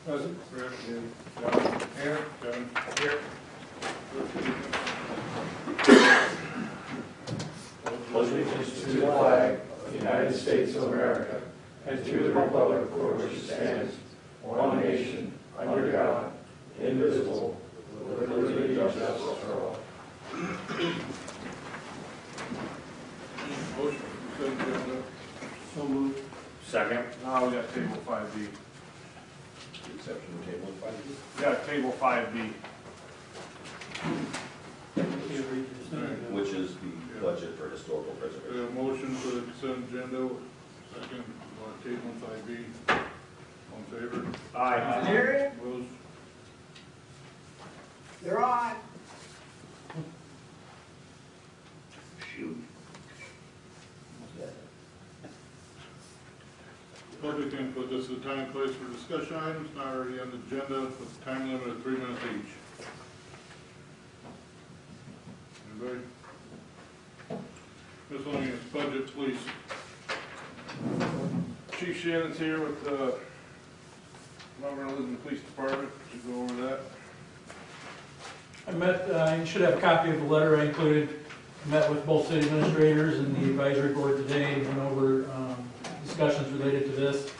Present. Rick. Here. John. Here. Kevin. Here. Allegiance to the flag of the United States of America and to the republic for which it stands, one nation, under God, indivisible, with liberty and justice for all. Motion for consent agenda. So moved. Second. Now we got table 5B. Exception of table 5. Yeah, table 5B. Which is the budget for historical preservation. Motion for the consent agenda. Second, table 5B. All in favor? Aye. Jerry, Opposed? you're on. Shoot. Public input, this is the time and place for discussion items not already on the agenda with a time limit of 3 minutes each. Anybody? Miscellaneous budget, please. Chief Shannon's here with the Vernon-Lisbon Police Department to go over that. I met, you should have a copy of the letter I included. Met with both city administrators and the advisory board today and went over discussions related to this.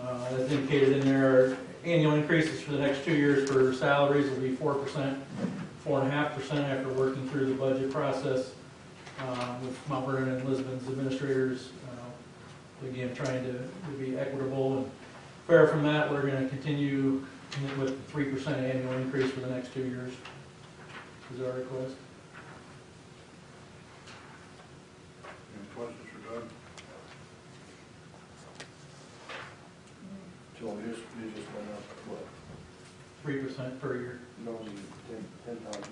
As indicated in there, annual increases for the next 2 years for salaries will be 4%, 4.5% after working through the budget process with Mount Vernon and Lisbon's administrators. Again, trying to be equitable and fair from that. We're going to continue with the 3% annual increase for the next 2 years. Is our request. Any questions for Doug? So you just went up, what? 3% per year. No, $10,000. Went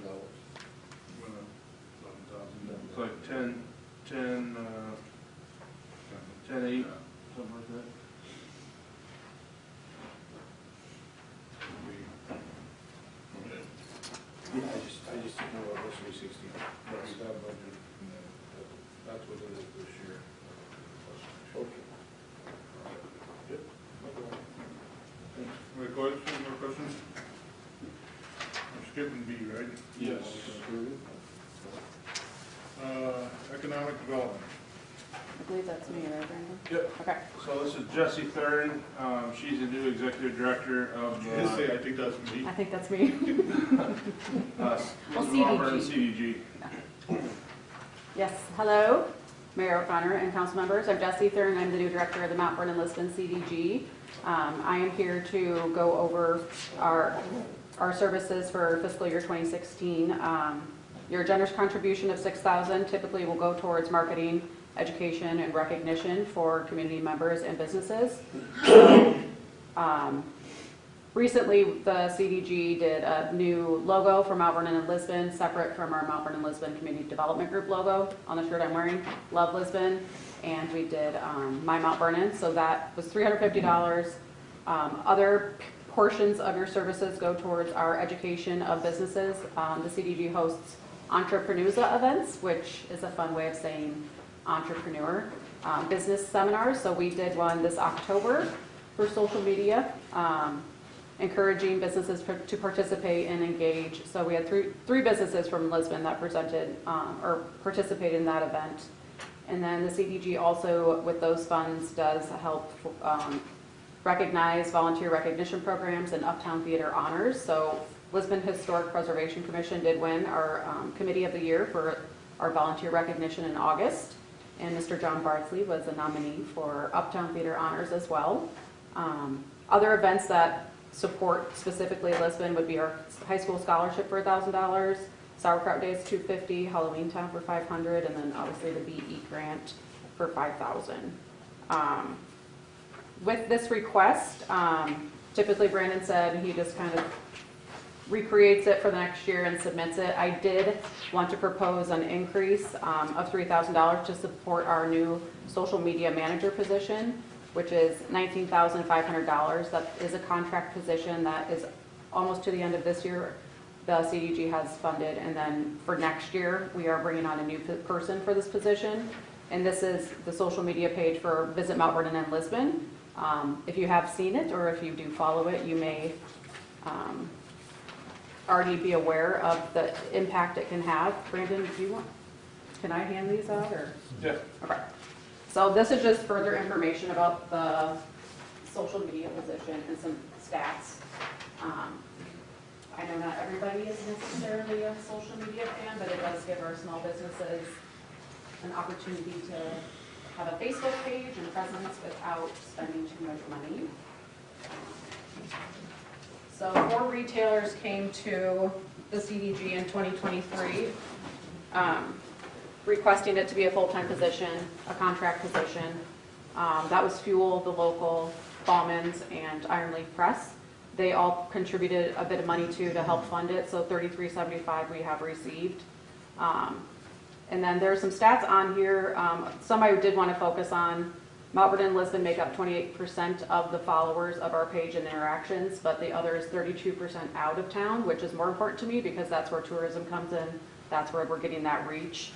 up 11,000. It's like 10, 8, something like that. Yeah, I just didn't know what this 360. That's that budget. That's what it is this year. Okay. Yep. Any questions, more questions? We're skipping B, right? Yes. Economic development. I believe that's me, right, Brandon? Yep. Okay. So this is Jessie Thurn. She's the new executive director of I think that's me. I think that's me. CDG. Yes, hello, Mayor O'Connor and council members. I'm Jessie Thurn. I'm the new director of the Mount Vernon-Lisbon CDG. I am here to go over our services for fiscal year 2016. Your generous contribution of $6,000 typically will go towards marketing, education, and recognition for community members and businesses. So, recently, the CDG did a new logo for Mount Vernon and Lisbon, separate from our Mount Vernon Lisbon Community Development Group logo. On the shirt I'm wearing, Love Lisbon, and we did My Mount Vernon, so that was $350. Other portions of your services go towards our education of businesses. The CDG hosts Entrepreneuza events, which is a fun way of saying entrepreneur business seminars. So we did one this October for social media, encouraging businesses to participate and engage. So we had three businesses from Lisbon that presented or participated in that event. And then the CDG also, with those funds, does help recognize volunteer recognition programs and Uptown Theater honors. So Lisbon Historic Preservation Commission did win our Committee of the Year for our volunteer recognition in August. And Mr. John Bartsley was a nominee for Uptown Theater honors as well. Other events that support specifically Lisbon would be our high school scholarship for $1,000, Sauerkraut Days $250, Halloween Town for $500, and then obviously the BE grant for $5,000. With this request, typically Brandon said he just kind of recreates it for the next year and submits it. I did want to propose an increase of $3,000 to support our new social media manager position, which is $19,500. That is a contract position that is almost to the end of this year. The CDG has funded, and then for next year, we are bringing on a new person for this position. And this is the social media page for Visit Mount Vernon and Lisbon. If you have seen it or if you do follow it, you may already be aware of the impact it can have. Brandon, can I hand these out or? Yeah. Okay. So this is just further information about the social media position and some stats. I know not everybody is necessarily a social media fan, but it does give our small businesses an opportunity to have a Facebook page and presence without spending too much money. So 4 retailers came to the CDG in 2023, requesting it to be a full-time position, a contract position. That was Fuel, The Local, Bauman's, and Iron Leaf Press. They all contributed a bit of money to help fund it, so $33.75 we have received. And then there's some stats on here. Some I did want to focus on. Mount Vernon and Lisbon make up 28% of the followers of our page and interactions, but the other is 32% out of town, which is more important to me because that's where tourism comes in. That's where we're getting that reach.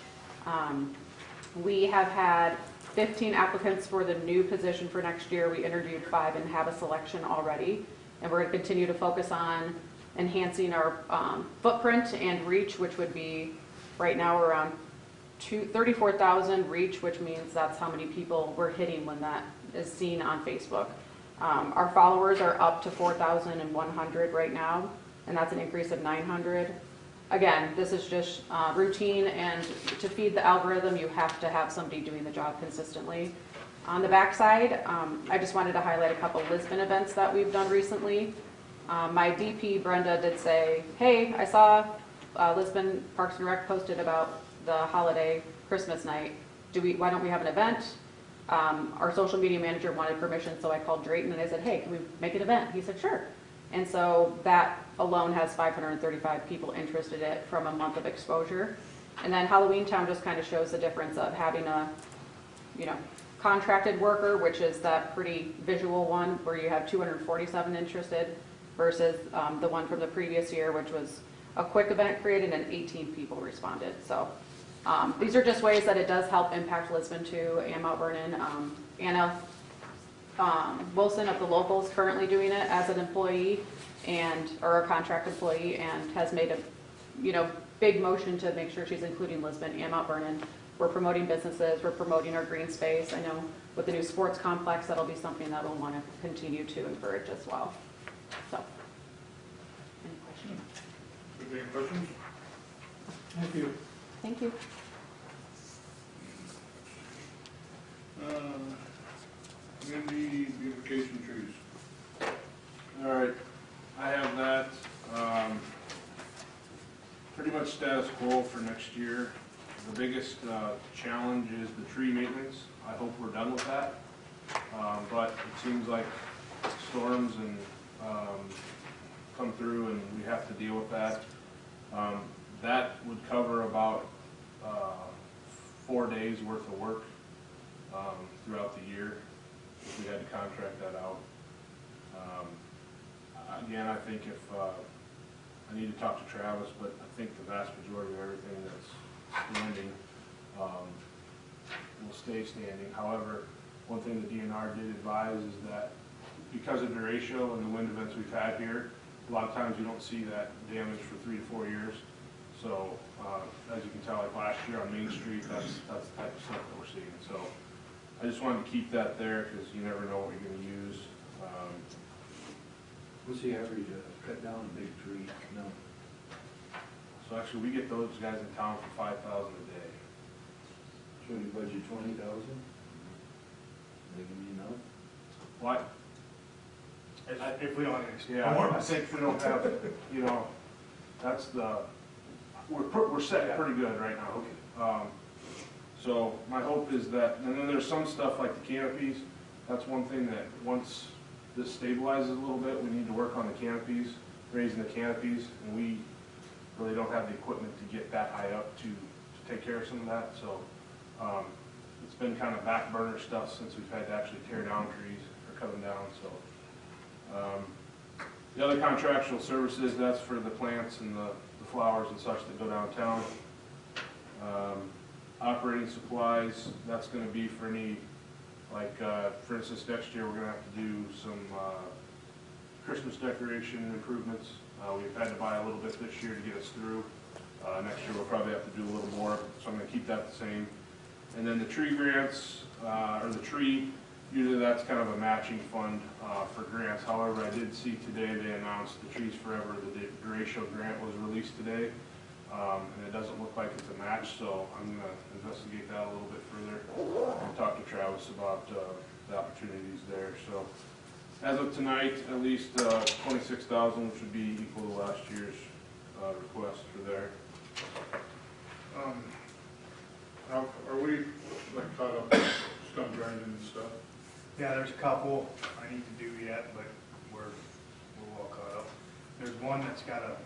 We have had 15 applicants for the new position for next year. We interviewed 5 and have a selection already. And we're going to continue to focus on enhancing our footprint and reach, which would be, right now we're around 34,000 reach, which means that's how many people we're hitting when that is seen on Facebook. Our followers are up to 4,100 right now, and that's an increase of 900. Again, this is just routine, and to feed the algorithm, you have to have somebody doing the job consistently. On the backside, I just wanted to highlight a couple Lisbon events that we've done recently. My VP, Brenda, did say, hey, I saw Lisbon Parks and Rec posted about the holiday Christmas night. Why don't we have an event? Our social media manager wanted permission, so I called Drayton and I said, hey, can we make an event? He said, sure. And so that alone has 535 people interested in it from a month of exposure. And then Halloween Town just kind of shows the difference of having a, contracted worker, which is that pretty visual one where you have 247 interested versus the one from the previous year, which was a quick event created and 18 people responded. So these are just ways that it does help impact Lisbon too, and Mount Vernon. Anna Wilson of The Local is currently doing it as an employee or a contract employee, and has made a big motion to make sure she's including Lisbon and Mount Vernon. We're promoting businesses, we're promoting our green space. I know with the new sports complex, that'll be something that we'll want to continue to encourage as well. So, any questions? Any questions? Thank you. Thank you. Community beautification trees. All right, I have that. Pretty much status quo for next year. The biggest challenge is the tree maintenance. I hope we're done with that. But it seems like storms and come through and we have to deal with that. That would cover about 4 days worth of work throughout the year if we had to contract that out. Again, I think if I need to talk to Travis, but I think the vast majority of everything that's standing will stay standing. However, one thing the DNR did advise is that because of derecho and the wind events we've had here, a lot of times you don't see that damage for 3 to 4 years. So as you can tell, like last year on Main Street, that's the type of stuff that we're seeing. So I just wanted to keep that there because you never know what you're going to use. What's the average cut down a big tree? No. So actually, we get those guys in town for $5,000 a day. So you budget 20,000? They give me enough? What? If we don't, Yeah, I think if we don't have, that's we're set pretty good right now. Okay. So my hope is that, and then there's some stuff like the canopies. That's one thing that once this stabilizes a little bit, we need to work on the canopies, raising the canopies, and we really don't have the equipment to get that high up to take care of some of that. So it's been kind of back burner stuff since we've had to actually tear down trees or cut them down. So the other contractual services, that's for the plants and the flowers and such that go downtown. Operating supplies, that's going to be for any Like, for instance, next year, we're gonna have to do some Christmas decoration improvements. We've had to buy a little bit this year to get us through. Next year, we'll probably have to do a little more, so I'm gonna keep that the same. And then the tree grants, or the tree, usually that's kind of a matching fund for grants. However, I did see today they announced the Trees Forever, the Ratio grant was released today. And it doesn't look like it's a match, so I'm gonna investigate that a little bit further and talk to Travis about the opportunities there. So as of tonight, at least 26,000, which would be equal to last year's request for there. Are we like caught up with stump grinding and stuff? Yeah, there's a couple I need to do yet, but we're all caught up. There's one that's got a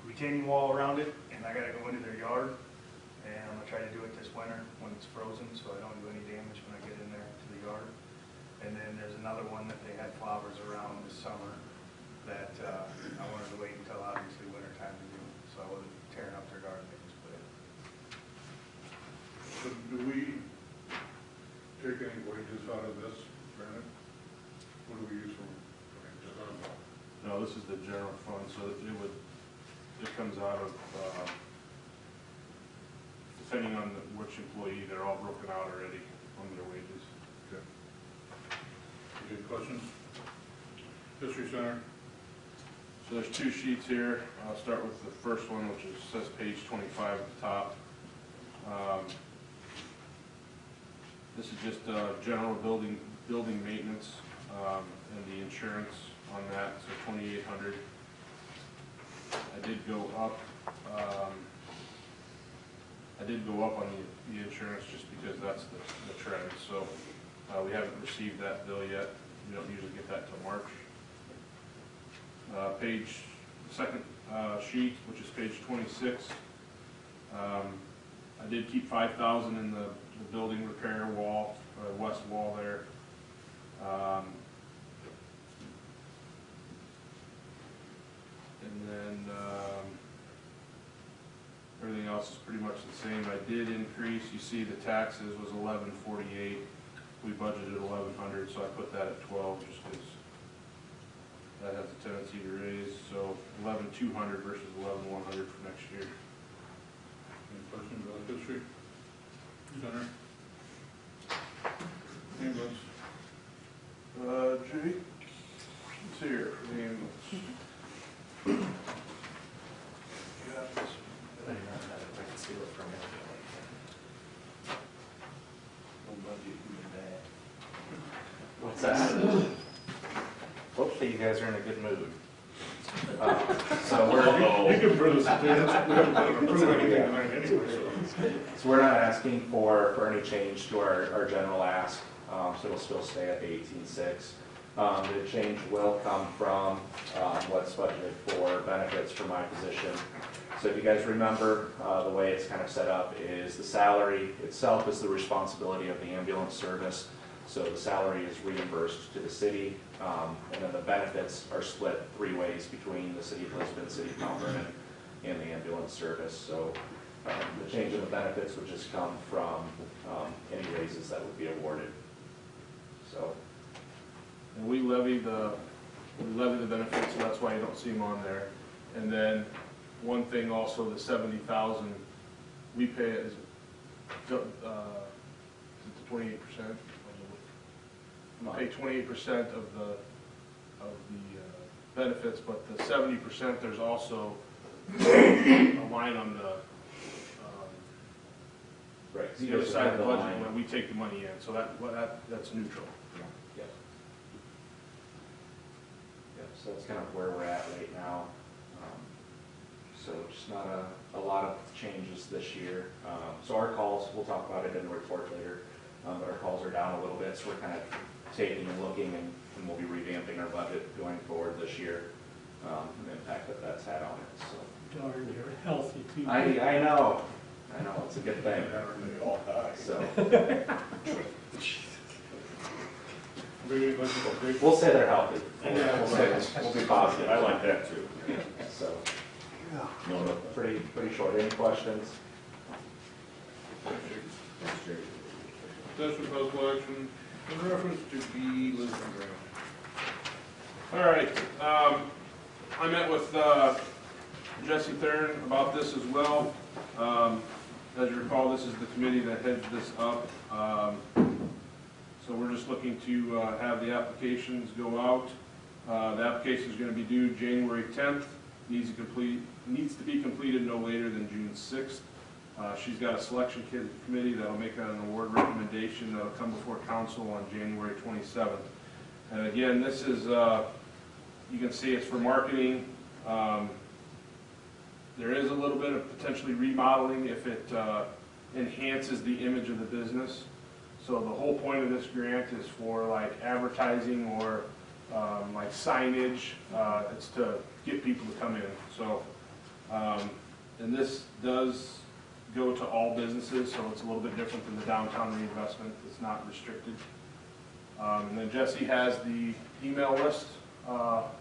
retaining wall around it, and I gotta go into their yard, and I'm gonna try to do it this winter when it's frozen, so I don't do any damage when I get in there to the yard. And then there's another one that they had flowers around this summer that I wanted to wait until obviously winter time to do, so I wasn't tearing up their garden, they just put it. So do we take any wages out of this, Brandon? What do we use for wages? No, this is the general fund, so it comes out of, depending on which employee, they're all broken out already on their wages. Okay. Any questions? History Center? So there's two sheets here. I'll start with the first one, which says page 25 at the top. This is just general building maintenance and the insurance on that, so $2,800. I did go up. On the insurance just because that's the trend. So we haven't received that bill yet. We don't usually get that till March. Second sheet, which is page 26. I did keep 5,000 in the building repair wall, west wall there. And then everything else is pretty much the same. I did increase, you see the taxes was $1148. We budgeted $1,100, so I put that at 12 just because that has a tendency to raise. So $11,200 versus $11,100 for next year. Any questions about history center? Ambulance? Jake, it's here for the ambulance. What's that? Hopefully you guys are in a good mood. So You can prove this, we haven't approved anything tonight anyway, So we're not asking for any change to our general ask, so it'll still stay at the 18.6. The change will come from what's budgeted for benefits for my position. So if you guys remember, the way it's kind of set up is the salary itself is the responsibility of the ambulance service. So the salary is reimbursed to the city, and then the benefits are split 3 ways between the city of Lisbon, city of Mount Vernon, and the ambulance service. So the change in the benefits would just come from any raises that would be awarded. So. And we levy the benefits, so that's why you don't see them on there. And then one thing also, the 70,000, we pay it as 28%. We pay 28% of the benefits, but the 70%, there's also a line on the other side of the budget when we take the money in. So that's neutral. Yes. Yep, so that's kind of where we're at right now. So just not a lot of changes this year. So our calls, we'll talk about it in the report later, but our calls are down a little bit, so we're kind of taking and looking, and we'll be revamping our budget going forward this year, and the impact that that's had on it. So. Darn, you're healthy too. I know, it's a good thing. So. We'll say they're healthy. We'll be positive. I like that too. So, pretty short. Any questions? Discussion possible action, In reference to the Lisbon grant. All right, I met with Jesse Thurn about this as well. As you recall, this is the committee that heads this up. So we're just looking to have the applications go out. The application is going to be due January 10th. Needs to be completed no later than June 6th. She's got a selection committee that'll make an award recommendation that'll come before council on January 27th. And again, this is, you can see it's for marketing. There is a little bit of potentially remodeling if it enhances the image of the business. So the whole point of this grant is for like advertising or like signage. It's to get people to come in. So, and this does go to all businesses, so it's a little bit different than the downtown reinvestment. It's not restricted. And then Jesse has the email list of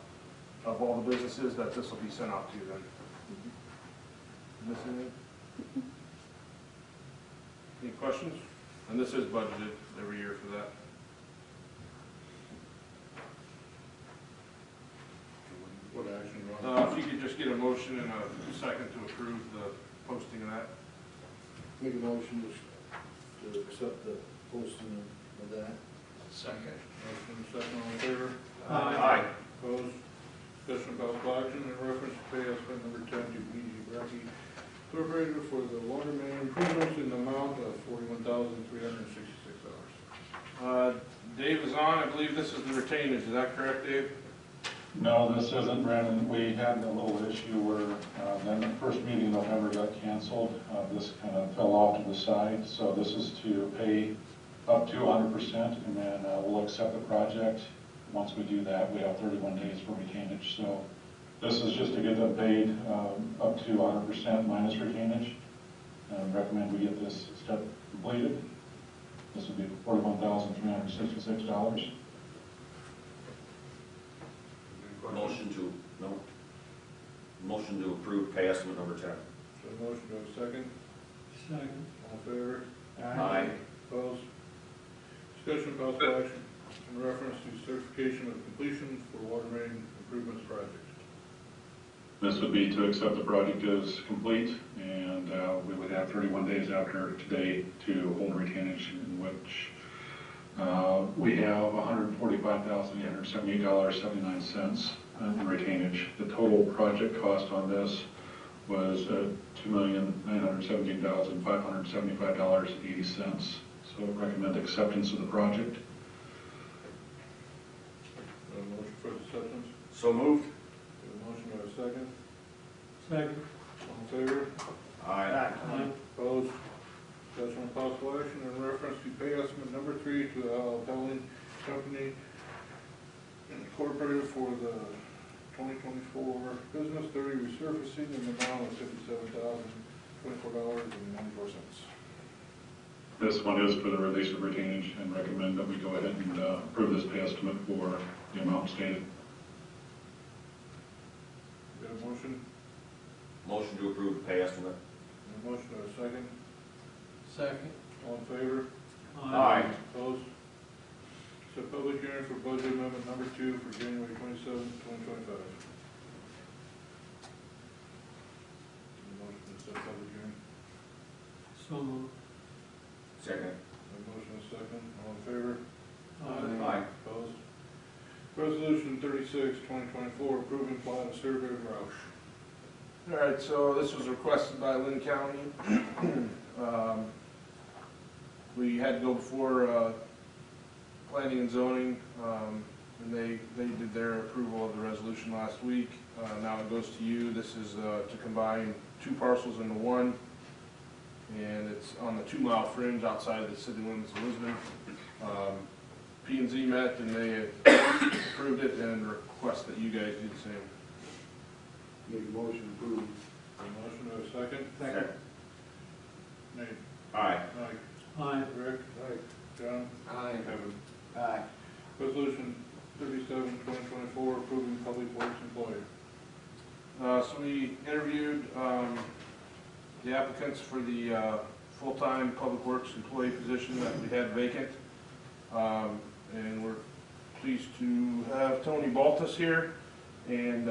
all the businesses that this will be sent out to them. Missing anything? Any questions? And this is budgeted every year for that. What action, Ron? If you could just get a motion and a second to approve the posting of that. Make a motion to accept the posting of that. Second. Motion second, all in favor? Aye. Opposed? Discussion about possible action in reference to pay estimate number 10 to Brecke Incorporated for the water main improvements in the amount of $41,366. Dave is on. I believe this is the retainage. Is that correct, Dave? No, this isn't, Brandon. We had a little issue where then the first meeting in November got canceled. This kind of fell off to the side. So this is to pay up to 100%, and then we'll accept the project. Once we do that, we have 31 days for retainage. So this is just to get them paid up to 100% minus retainage. Recommend we get this step completed. This would be $41,366. Motion to approve pay estimate number 10. So motion to have a second. Second. All in favor? Aye. Opposed? Discussion possible action in reference to certification of completion for water main improvements project. This would be to accept the project as complete, and we would have 31 days after today to hold retainage, in which we have $145,878.79 in retainage. The total project cost on this was $2,917,575.80. So recommend acceptance of the project. Motion for acceptance. So moved. Motion to have a second. Second. All in favor? Aye. Opposed? Discussion of possible action in reference to pay estimate number 3 to Pelling Company Incorporated for the 2024 Business 30 resurfacing in the amount of $57,024.94. This one is for the release of retainage, and recommend that we go ahead and approve this pay estimate for the amount stated. Got a motion? Motion to approve the pay estimate. A motion to a second. Second. All in favor? Aye. Opposed? So public hearing for budget amendment number 2 for January 27, 2025. Motion to set public hearing. So moved. Second. A motion and a second. All in favor? Aye. Opposed? Resolution 36, 2024, approving plat of survey of Roush. All right, so this was requested by Lynn County. We had to go before planning and zoning, and they did their approval of the resolution last week. Now it goes to you. This is to combine 2 parcels into one, and it's on the 2-mile fringe outside of the city limits of Lisbon. P&Z met, and they approved it and request that you guys do the same. Make a motion approved. A motion to a second. Second. Nate. Aye. Mike. Aye. Rick. Aye. John. Aye. Kevin. Aye. Resolution 37, 2024, approving public works employee. So we interviewed the applicants for the full-time public works employee position that we had vacant. And we're pleased to have Tony Baltus here, and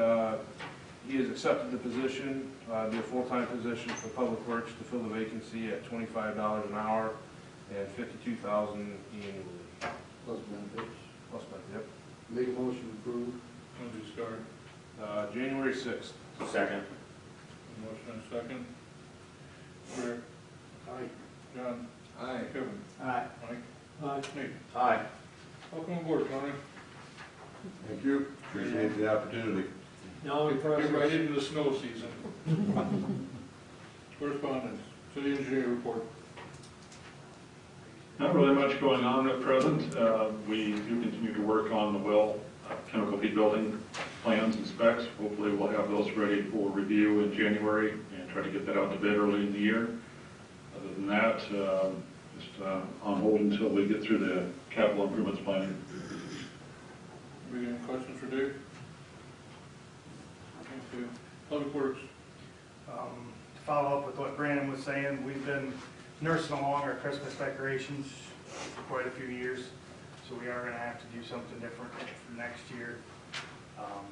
he has accepted the position, be a full-time position for Public Works to fill the vacancy at $25 an hour and $52,000 annually. Plus benefits. Plus benefits, yep. Make a motion to approve. When do you start? January 6th. Second. Motion and second. Rick? Aye. John? Aye. Kevin? Aye. Mike? Nate? Aye. Welcome aboard, Tony. Thank you. Appreciate the opportunity. Now we Get right into the snow season. Correspondence, city engineer report. Not really much going on at present. We do continue to work on the well chemical feed building plans and specs. Hopefully we'll have those ready for review in January and try to get that out to bid early in the year. Other than that, just on hold until we get through the capital improvements planning. Any questions for Dave? Thank you. Public Works. To follow up with what Brandon was saying, we've been nursing along our Christmas decorations for quite a few years, so we are gonna have to do something different for next year.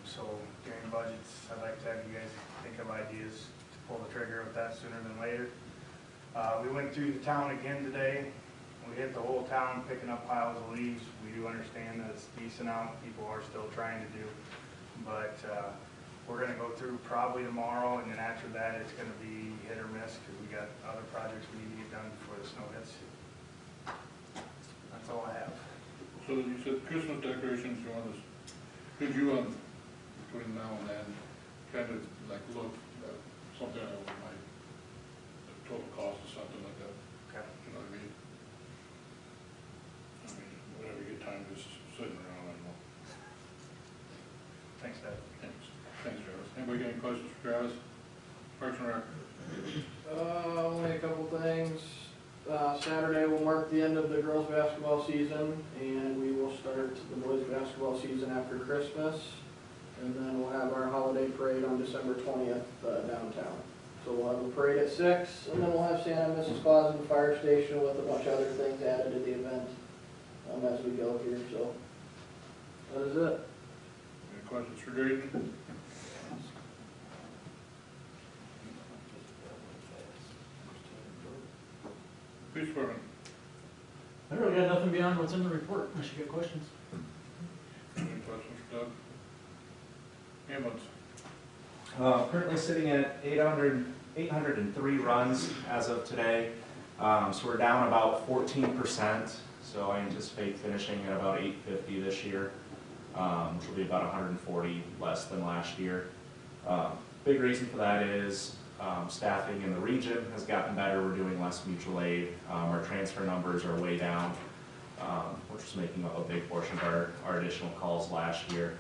So during the budgets, I'd like to have you guys think of ideas to pull the trigger with that sooner than later. We went through the town again today. We hit the whole town picking up piles of leaves. We do understand that it's decent out, people are still trying to do, but we're gonna go through probably tomorrow, and then after that, it's gonna be hit or miss, because we got other projects we need to get done before the snow hits. That's all I have. So you said Christmas decorations, you want us, could you, between now and then, kind of like look at something over my total cost or something like that? Okay. You know what I mean? I mean, whatever you get time just sitting around, I don't know. Thanks, Dad. Thanks, Travis. Anybody got any questions for Travis? Parks and Rec. Only a couple things. Saturday will mark the end of the girls' basketball season, and we will start the boys' basketball season after Christmas. And then we'll have our holiday parade on December 20th downtown. So we'll have a parade at 6, and then we'll have Santa and Mrs. Claus in the fire station with a bunch of other things added to the event as we go here. So that is it. Any questions for Drayton? Police Department. I really got nothing beyond what's in the report, unless you got questions. Any questions for Doug? Ambulance. Currently sitting at 803 runs as of today. So we're down about 14%. So I anticipate finishing at about 850 this year, which will be about 140 less than last year. Big reason for that is staffing in the region has gotten better. We're doing less mutual aid. Our transfer numbers are way down, which is making up a big portion of our additional calls last year.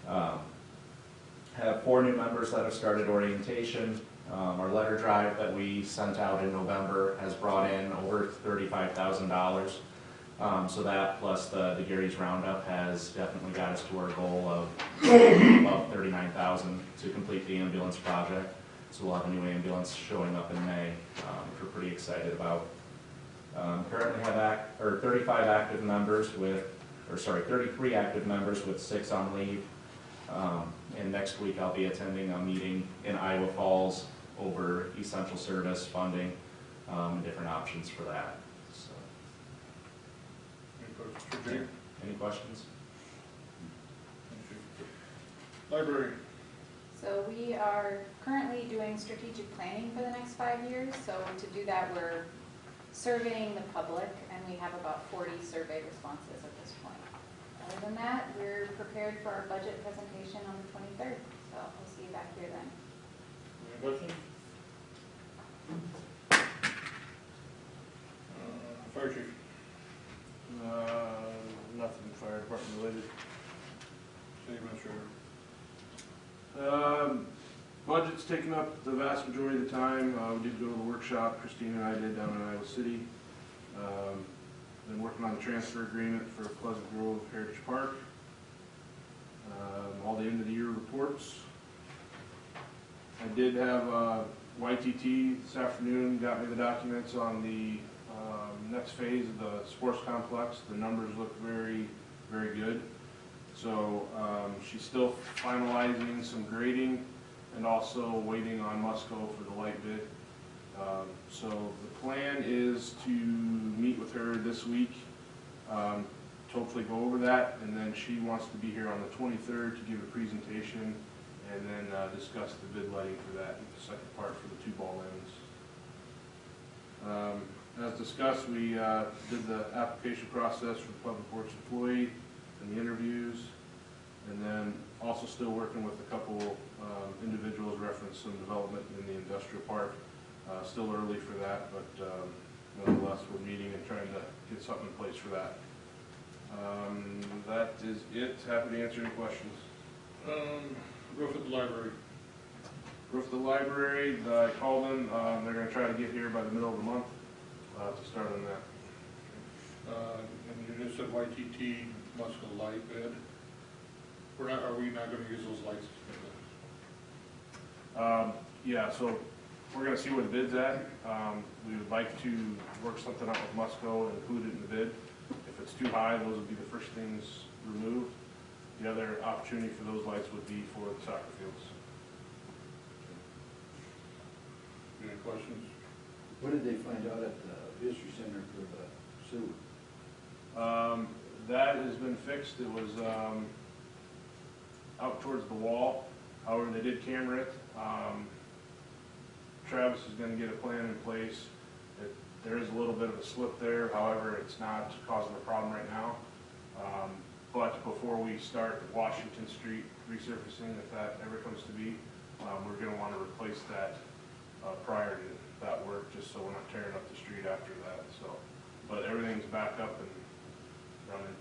Have 4 new members that have started orientation. Our letter drive that we sent out in November has brought in over $35,000. So that plus the Gary's Roundup has definitely got us to our goal of about $39,000 to complete the ambulance project. So we'll have a new ambulance showing up in May, which we're pretty excited about. Currently have 35 active members with, 33 active members with 6 on leave. And next week I'll be attending a meeting in Iowa Falls over essential service funding and different options for that. So, Any questions for Jake? any questions? Thank you. Library. So we are currently doing strategic planning for the next 5 years. So to do that, we're surveying the public, and we have about 40 survey responses at this point. Other than that, we're prepared for our budget presentation on the 23rd. So we'll see you back here then. Any questions? Fire chief. Nothing fire department related. City administrator. Budget's taken up the vast majority of the time. We did go to the workshop, Christine and I did down in Iowa City. Been working on the transfer agreement for Pleasant Grove Heritage Park. All the end of the year reports. I did have YTT this afternoon, got me the documents on the next phase of the sports complex. The numbers look very, very good. So she's still finalizing some grading and also waiting on Musco for the light bid. So the plan is to meet with her this week, to hopefully go over that, and then she wants to be here on the 23rd to give a presentation and then discuss the bid lighting for that, the second part for the 2 ball lanes. As discussed, we did the application process for the public works employee and the interviews, and then also still working with a couple individuals, reference some development in the industrial park. Still early for that, but nonetheless, we're meeting and trying to get something in place for that. That is it. Happy to answer any questions. Roof at the library. Roof of the library, I called them. They're going to try to get here by the middle of the month to start on that. And you just said YTT must go light bid. Are we not going to use those lights? Yeah, so we're going to see where the bid's at. We would like to work something out with Musco and include it in the bid. If it's too high, those would be the first things removed. The other opportunity for those lights would be for the soccer fields. Any questions? What did they find out at the History Center for the sewer? That has been fixed. It was out towards the wall. However, they did camera it. Travis is going to get a plan in place. There is a little bit of a slip there. However, it's not causing a problem right now. But before we start Washington Street resurfacing, if that ever comes to be, we're going to want to replace that prior to that work, just so we're not tearing up the street after that. So, but everything's back up and running.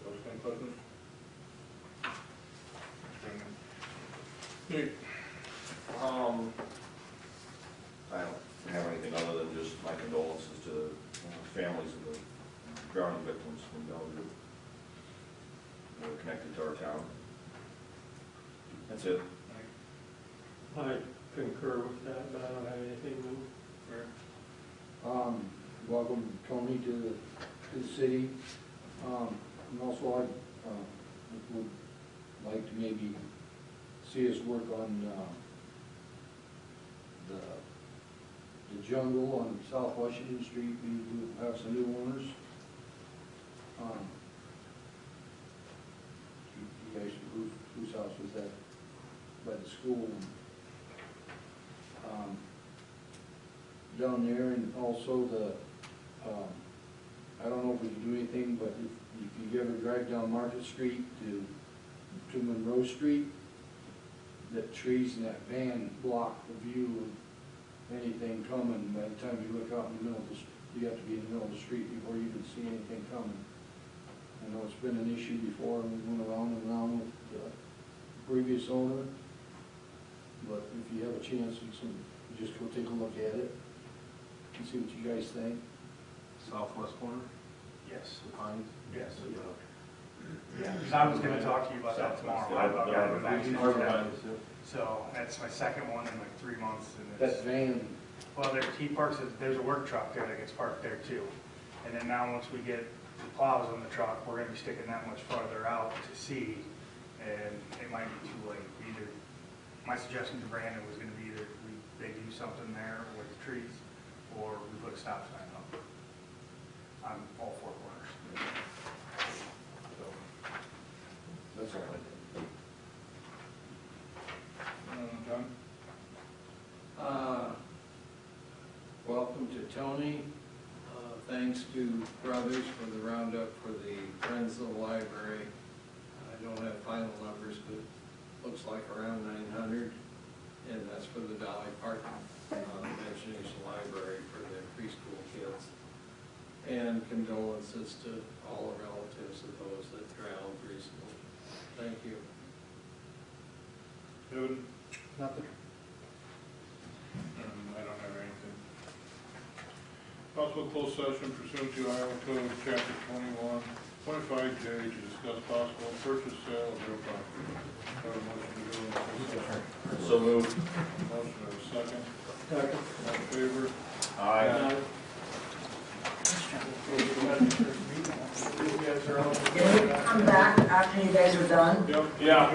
Those kind of questions? Okay. I don't have anything other than just my condolences to the families of the drowning victims from Bellevue. They're connected to our town. That's it. I concur with that, but I don't have anything new. Welcome Tony to the city. And also I would like to maybe see us work on the jungle on South Washington Street. We have some new owners. You guys, whose house was that? By the school. Down there, and also the, I don't know if we can do anything, but if you ever drive down Market Street to Monroe Street, the trees in that van block the view of anything coming. By the time you look out in the middle of the, you have to be in the middle of the street before you can see anything coming. I know it's been an issue before, and we went around and around with the previous owner. But if you have a chance, you just go take a look at it and see what you guys think. Southwest corner? Yes. The Pines? Yes. Yeah, because I was gonna talk to you about that tomorrow. I've got it back to you. So that's my second one in like 3 months. And That van. well, he parks, there's a work truck there that gets parked there too. And then now once we get the plows on the truck, we're gonna be sticking that much farther out to see, and it might be too late. Either, my suggestion to Brandon was gonna be either they do something there with the trees, or we put a stop sign up on all 4 corners. So, That's all I John? Welcome to Tony. Thanks to Brothers for the roundup for the Friends of the Library. I don't have final numbers, but it looks like around 900, and that's for the Dolly Park Imagination Library for the preschool kids. And condolences to all the relatives of those that drowned recently. Thank you. Kevin? Nothing. I don't have anything. Possible closed session pursuant to Iowa Code Chapter 25J to discuss possible purchase, sale of real property. Have a motion to go into closed session. So moved. Motion, have a second. Second. favor? Aye. Can we come back after you guys are done? Yeah.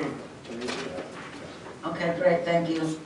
Okay, great, thank you.